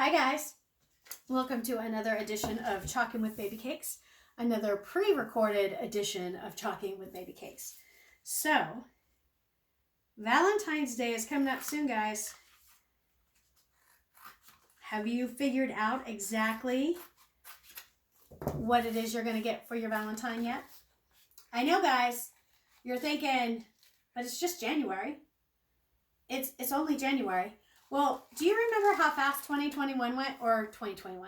Hi guys, welcome to another edition of Chalking with Babycakes, another pre-recorded edition of Chalking with Babycakes. So, Valentine's Day is coming up soon, guys. Have you figured out exactly what it is you're going to get for your Valentine yet? I know, guys, you're thinking, but it's just January. It's only January. Well, do you remember how fast 2021 went? Or 2021. We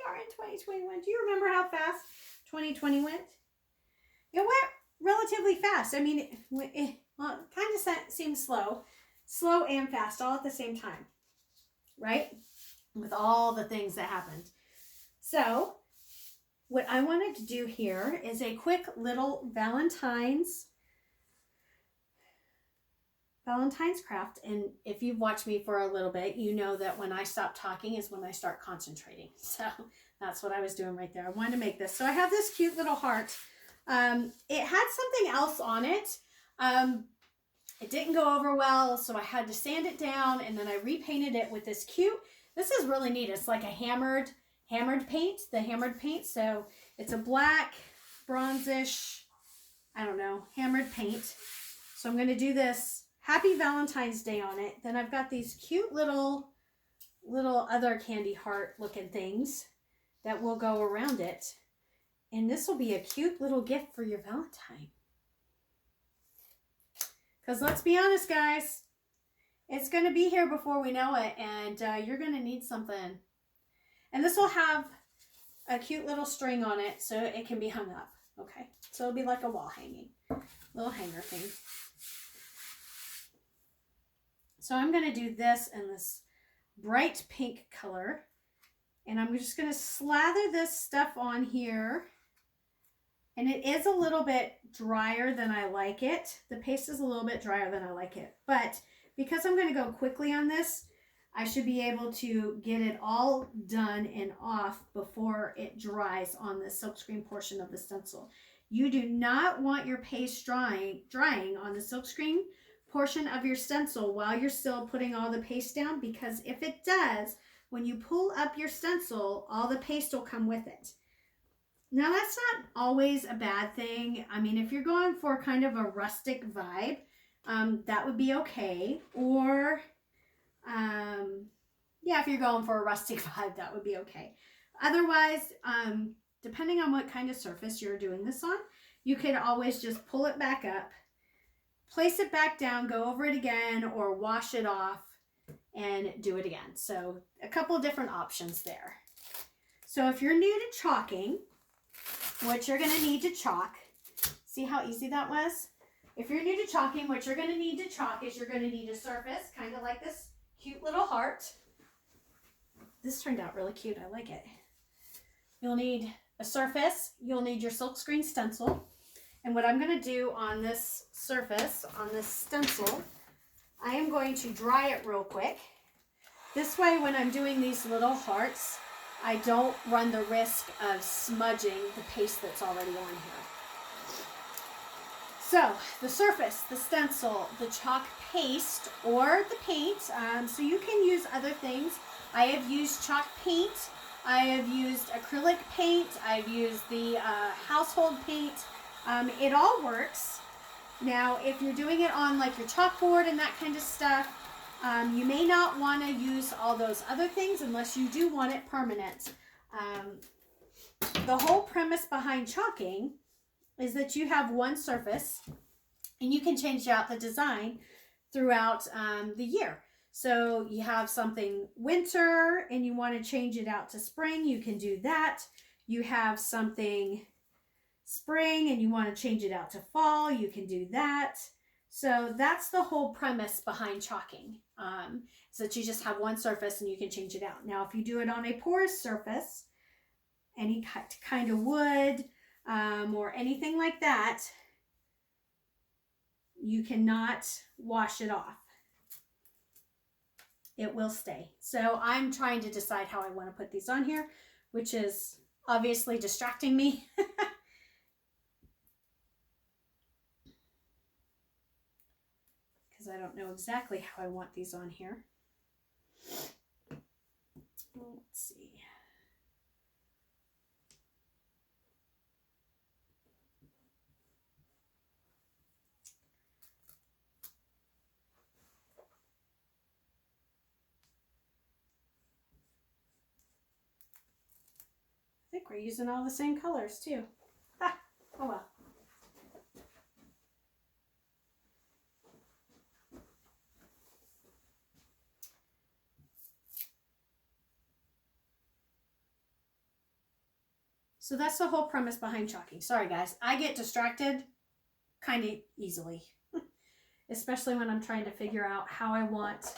are in 2021. Do you remember how fast 2020 went? It went relatively fast. I mean, it kind of seems slow and fast all at the same time, right? With all the things that happened. So, what I wanted to do here is a quick little Valentine's craft. And if you've watched me for a little bit, you know that when I stop talking is when I start concentrating. So that's what I was doing right there. I wanted to make this. So I have this cute little heart. It had something else on it. It didn't go over well, so I had to sand it down, and then I repainted it with this cute, this is really neat. It's like a hammered paint, the hammered paint. So it's a black, bronzish, I don't know, hammered paint. So I'm going to do this Happy Valentine's Day on it. Then I've got these cute little other candy heart looking things that will go around it. And this will be a cute little gift for your Valentine. Because let's be honest, guys, it's going to be here before we know it. And you're going to need something. And this will have a cute little string on it so it can be hung up. Okay, so it'll be like a wall hanging, little hanger thing. So I'm going to do this in this bright pink color. And I'm just going to slather this stuff on here. And it is a little bit drier than I like it. The paste is a little bit drier than I like it. But because I'm going to go quickly on this, I should be able to get it all done and off before it dries on the silkscreen portion of the stencil. You do not want your paste drying on the silkscreen portion of your stencil while you're still putting all the paste down, because if it does, when you pull up your stencil, all the paste will come with it. Now that's not always a bad thing. I mean, if you're going for kind of a rustic vibe, that would be okay. Or yeah, if you're going for a rustic vibe, that would be okay. Otherwise, depending on what kind of surface you're doing this on, you could always just pull it back up, place it back down, go over it again, or wash it off and do it again. So a couple different options there. So if you're new to chalking, what you're going to need to chalk, see how easy that was? If you're new to chalking, what you're going to need to chalk is you're going to need a surface, kind of like this cute little heart. This turned out really cute. I like it. You'll need a surface. You'll need your silkscreen stencil. And what I'm going to do on this surface, on this stencil, I am going to dry it real quick. This way, when I'm doing these little hearts, I don't run the risk of smudging the paste that's already on here. So, the surface, the stencil, the chalk paste, or the paint. So you can use other things. I have used chalk paint. I have used acrylic paint. I've used the household paint. It all works. Now, if you're doing it on like your chalkboard and that kind of stuff, you may not want to use all those other things unless you do want it permanent. The whole premise behind chalking is that you have one surface and you can change out the design throughout the year. So you have something winter and you want to change it out to spring, you can do that. You have something spring and you want to change it out to fall, you can do that. So that's the whole premise behind chalking, is that you just have one surface and you can change it out. Now, if you do it on a porous surface, any kind of wood or anything like that, you cannot wash it off. It will stay. So I'm trying to decide how I want to put these on here, which is obviously distracting me. Because I don't know exactly how I want these on here. Heck, we're using all the same colors too. Ah, oh well. So that's the whole premise behind chalking. Sorry guys, I get distracted kind of easily, especially when I'm trying to figure out how I want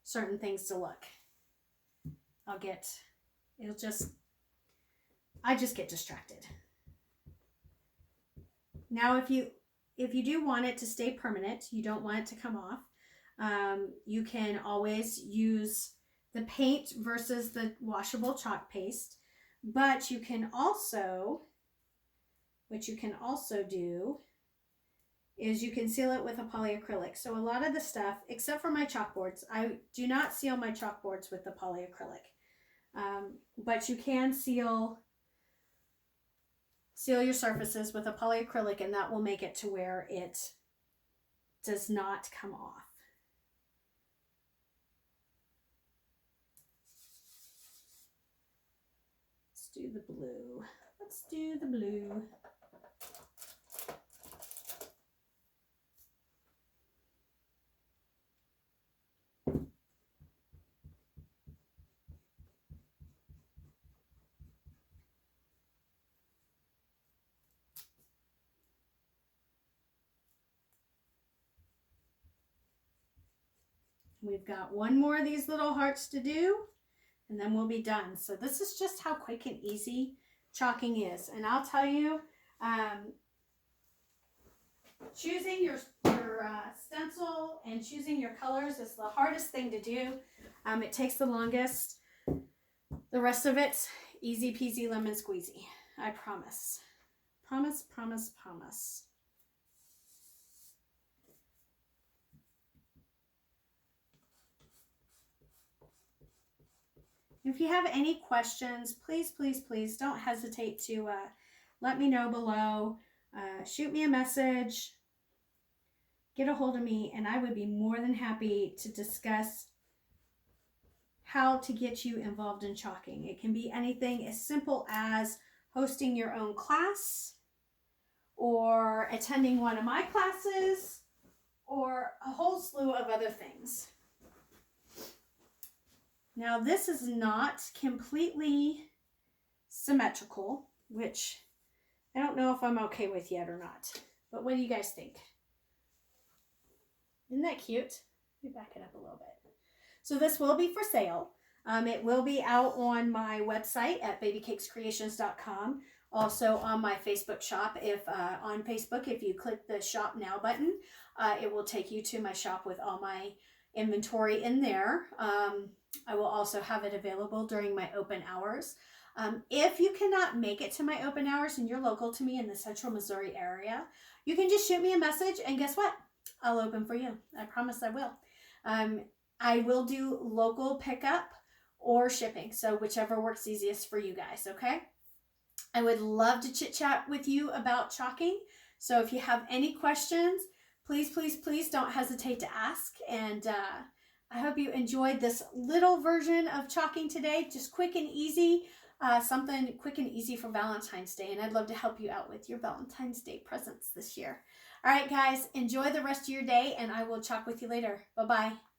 certain things to look. I just get distracted. Now if you do want it to stay permanent, you don't want it to come off, you can always use the paint versus the washable chalk paste. But you can also, what you can also do is you can seal it with a polyacrylic. So a lot of the stuff, except for my chalkboards, I do not seal my chalkboards with the polyacrylic. But you can seal your surfaces with a polyacrylic, and that will make it to where it does not come off. Do the blue. Let's do the blue. We've got one more of these little hearts to do, and then we'll be done. So this is just how quick and easy chalking is. And I'll tell you, choosing your stencil and choosing your colors is the hardest thing to do. It takes the longest. The rest of it's easy peasy lemon squeezy. I promise. Promise, promise, promise. If you have any questions, please, please, please don't hesitate to let me know below. Shoot me a message, get a hold of me, and I would be more than happy to discuss how to get you involved in chalking. It can be anything as simple as hosting your own class, or attending one of my classes, or a whole slew of other things. Now this is not completely symmetrical, which I don't know if I'm okay with yet or not. But what do you guys think? Isn't that cute? Let me back it up a little bit. So this will be for sale. It will be out on my website at babycakescreations.com. Also on my Facebook shop. On Facebook, if you click the shop now button, it will take you to my shop with all my inventory in there. I will also have it available during my open hours. If you cannot make it to my open hours and you're local to me in the central Missouri area, you can just shoot me a message, and guess what? I'll open for you. I promise I will. I will do local pickup or shipping, so whichever works easiest for you guys, okay? I would love to chit chat with you about chalking. So if you have any questions, please, please, please don't hesitate to ask. And I hope you enjoyed this little version of chalking today. Just quick and easy, something quick and easy for Valentine's Day. And I'd love to help you out with your Valentine's Day presents this year. All right, guys, enjoy the rest of your day, and I will chalk with you later. Bye-bye.